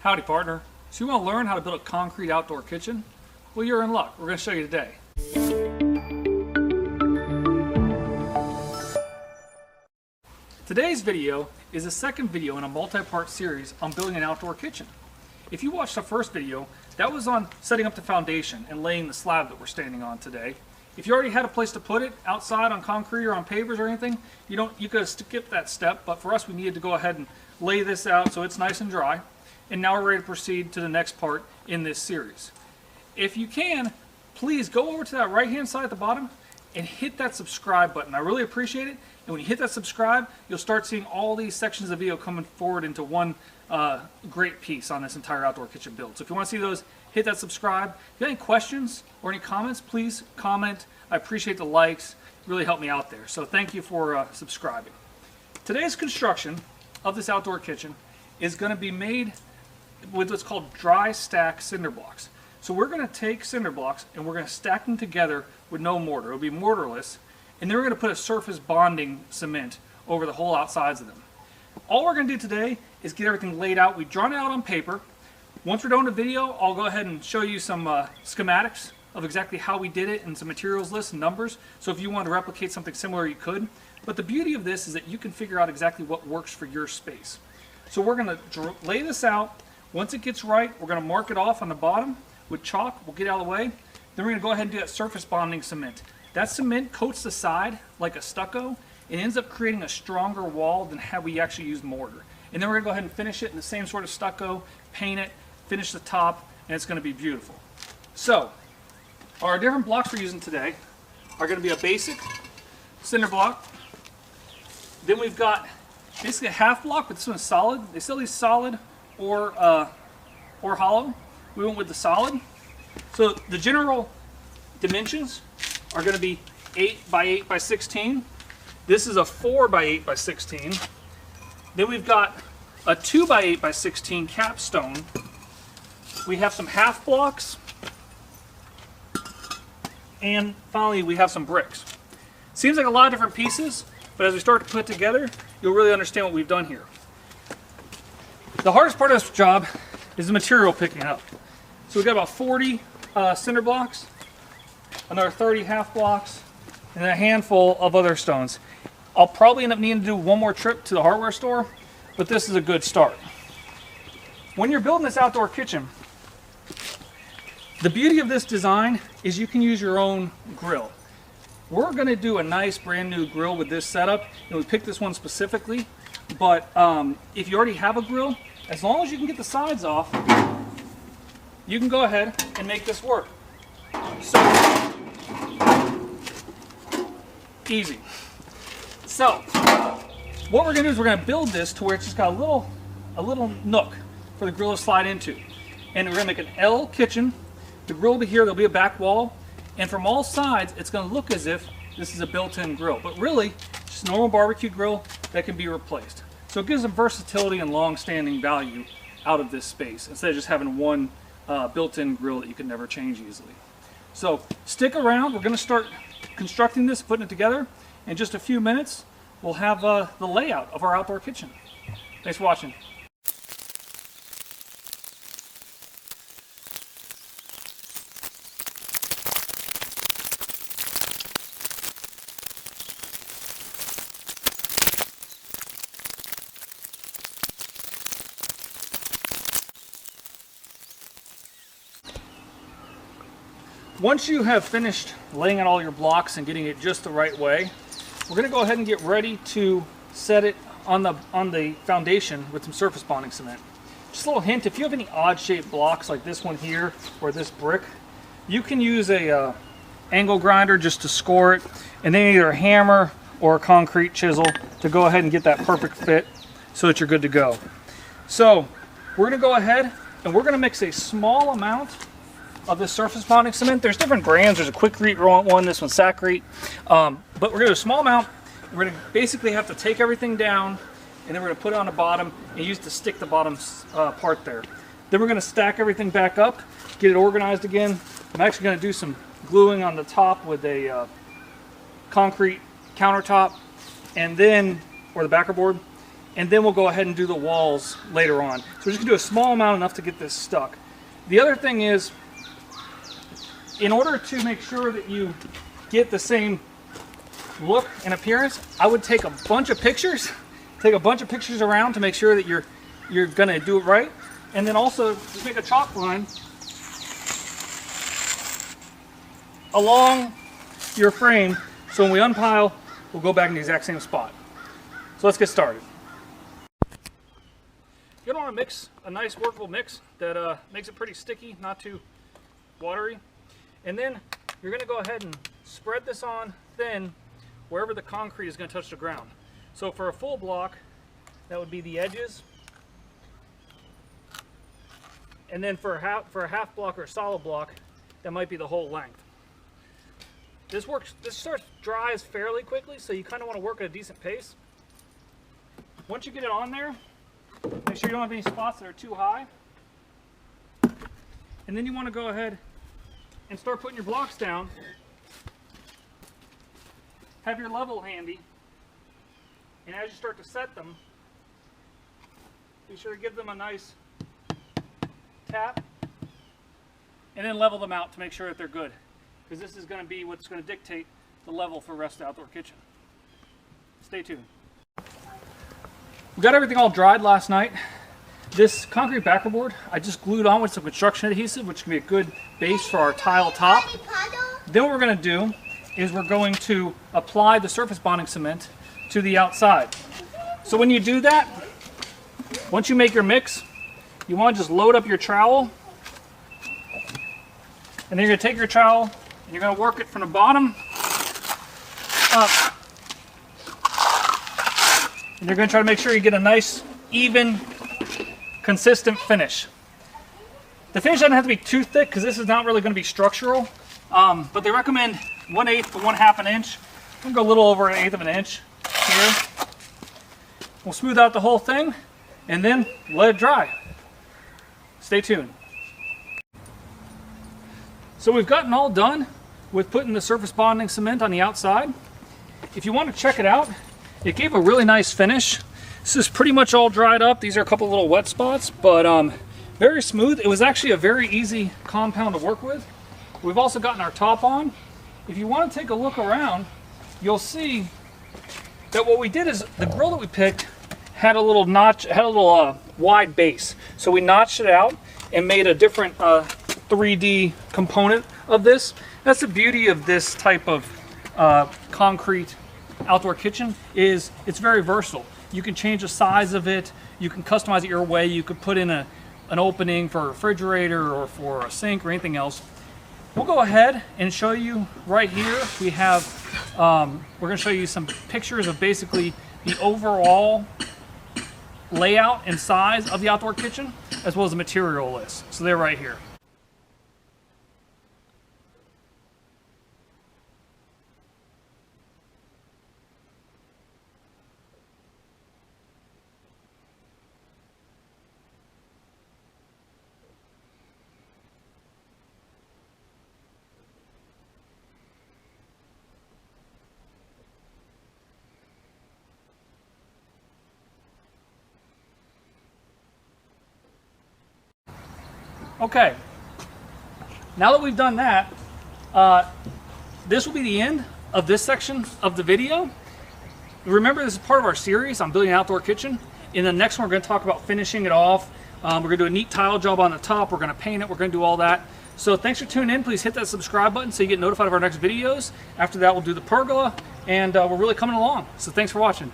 Howdy, partner. So you want to learn how to build a concrete outdoor kitchen? Well, you're in luck. We're going to show you today. Today's video is the second video in a multi-part series on building an outdoor kitchen. If you watched the first video, that was on setting up the foundation and laying the slab that we're standing on today. If you already had a place to put it outside on concrete or on pavers or anything, you could have skipped that step, but for us we needed to go ahead and lay this out so it's nice and dry. And now we're ready to proceed to the next part in this series. If you can, please go over to that right hand side at the bottom and hit that subscribe button. I really appreciate it. And when you hit that subscribe, you'll start seeing all these sections of video coming forward into one great piece on this entire outdoor kitchen build. So if you want to see those, hit that subscribe. If you have any questions or any comments, please comment. I appreciate the likes. It really helped me out there. So thank you for subscribing. Today's construction of this outdoor kitchen is going to be made with what's called dry stack cinder blocks. So we're going to take cinder blocks and we're going to stack them together with no mortar. It'll be mortarless, and then we're going to put a surface bonding cement over the whole outsides of them. All we're going to do today is get everything laid out. We've drawn it out on paper. Once we're done with the video, I'll go ahead and show you some schematics of exactly how we did it and some materials lists and numbers. So if you want to replicate something similar, you could. But the beauty of this is that you can figure out exactly what works for your space. So we're going to lay this out. Once it gets right, we're going to mark it off on the bottom with chalk. We'll get it out of the way. Then we're going to go ahead and do that surface bonding cement. That cement coats the side like a stucco and ends up creating a stronger wall than how we actually use mortar. And then we're going to go ahead and finish it in the same sort of stucco, paint it, finish the top, and it's going to be beautiful. So, our different blocks we're using today are going to be a basic cinder block. Then we've got basically a half block, but this one's solid. They sell these solid or hollow. We went with the solid. So the general dimensions are going to be 8 by 8 by 16. This is a 4 by 8 by 16. Then we've got a 2 by 8 by 16 capstone. We have some half blocks. And finally we have some bricks. Seems like a lot of different pieces, but as we start to put it together, you'll really understand what we've done here. The hardest part of this job is the material picking up. So we've got about 40 cinder blocks, another 30 half blocks, and a handful of other stones. I'll probably end up needing to do one more trip to the hardware store, but this is a good start. When you're building this outdoor kitchen, the beauty of this design is you can use your own grill. We're going to do a nice brand new grill with this setup, and we picked this one specifically, but if you already have a grill, as long as you can get the sides off, you can go ahead and make this work. So easy. So what we're going to do is we're going to build this to where it's just got a little nook for the grill to slide into. And we're going to make an L kitchen. The grill will be here, there'll be a back wall, and from all sides it's going to look as if this is a built-in grill, but really just a normal barbecue grill that can be replaced. So it gives them versatility and long-standing value out of this space instead of just having one built-in grill that you can never change easily. So stick around. We're going to start constructing this, putting it together. In just a few minutes, we'll have the layout of our outdoor kitchen. Thanks for watching. Once you have finished laying out all your blocks and getting it just the right way, we're going to go ahead and get ready to set it on the foundation with some surface bonding cement. Just a little hint, if you have any odd shaped blocks like this one here or this brick, you can use a angle grinder just to score it, and then either a hammer or a concrete chisel to go ahead and get that perfect fit so that you're good to go. So we're going to go ahead and we're going to mix a small amount of this surface bonding cement. There's different brands. There's a Quikrete one, this one's Sacrete. But we're going to do a small amount. We're going to basically have to take everything down, and then we're going to put it on the bottom and use to stick the bottom part there. Then we're going to stack everything back up, get it organized again. I'm actually going to do some gluing on the top with a concrete countertop, and then, or the backer board, and then we'll go ahead and do the walls later on. So we're just gonna do a small amount, enough to get this stuck. The other thing is, in order to make sure that you get the same look and appearance, I would take a bunch of pictures, around to make sure that you're gonna do it right. And then also just make a chalk line along your frame, so when we unpile, we'll go back in the exact same spot. So let's get started. You're gonna want to mix a nice workable mix that makes it pretty sticky, not too watery. And then you're gonna go ahead and spread this on thin wherever the concrete is gonna touch the ground. So for a full block, that would be the edges. And then for a half block or a solid block, that might be the whole length. This dries fairly quickly, so you kind of want to work at a decent pace. Once you get it on there, make sure you don't have any spots that are too high. And then you want to go ahead and start putting your blocks down. Have your level handy. And as you start to set them, be sure to give them a nice tap. And then level them out to make sure that they're good, because this is going to be what's going to dictate the level for the rest of the outdoor kitchen. Stay tuned. We got everything all dried last night. This concrete backerboard I just glued on with some construction adhesive, which can be a good base for our tile top. Then what we're going to do is we're going to apply the surface bonding cement to the outside. So when you do that, once you make your mix, you want to just load up your trowel, and then you're going to take your trowel and you're going to work it from the bottom up. And you're going to try to make sure you get a nice, even, consistent finish. The finish doesn't have to be too thick because this is not really going to be structural, but they recommend 1/8 to 1/2 inch. I'm going to go a little over 1/8 of an inch here. We'll smooth out the whole thing and then let it dry. Stay tuned. So we've gotten all done with putting the surface bonding cement on the outside. If you want to check it out, it gave a really nice finish. This is pretty much all dried up. These are a couple little wet spots, but very smooth. It was actually a very easy compound to work with. We've also gotten our top on. If you want to take a look around, you'll see that what we did is the grill that we picked had a little notch, had a little wide base. So we notched it out and made a different 3D component of this. That's the beauty of this type of concrete outdoor kitchen, is it's very versatile. You can change the size of it, you can customize it your way, you could put in an opening for a refrigerator or for a sink or anything else. We'll go ahead and show you right here. We have, we're going to show you some pictures of basically the overall layout and size of the outdoor kitchen, as well as the material list. So they're right here. Okay, now that we've done that, this will be the end of this section of the video. Remember, this is part of our series on building an outdoor kitchen. In the next one, we're going to talk about finishing it off. We're going to do a neat tile job on the top. We're going to paint it. We're going to do all that. So thanks for tuning in. Please hit that subscribe button so you get notified of our next videos. After that, we'll do the pergola, and we're really coming along. So thanks for watching.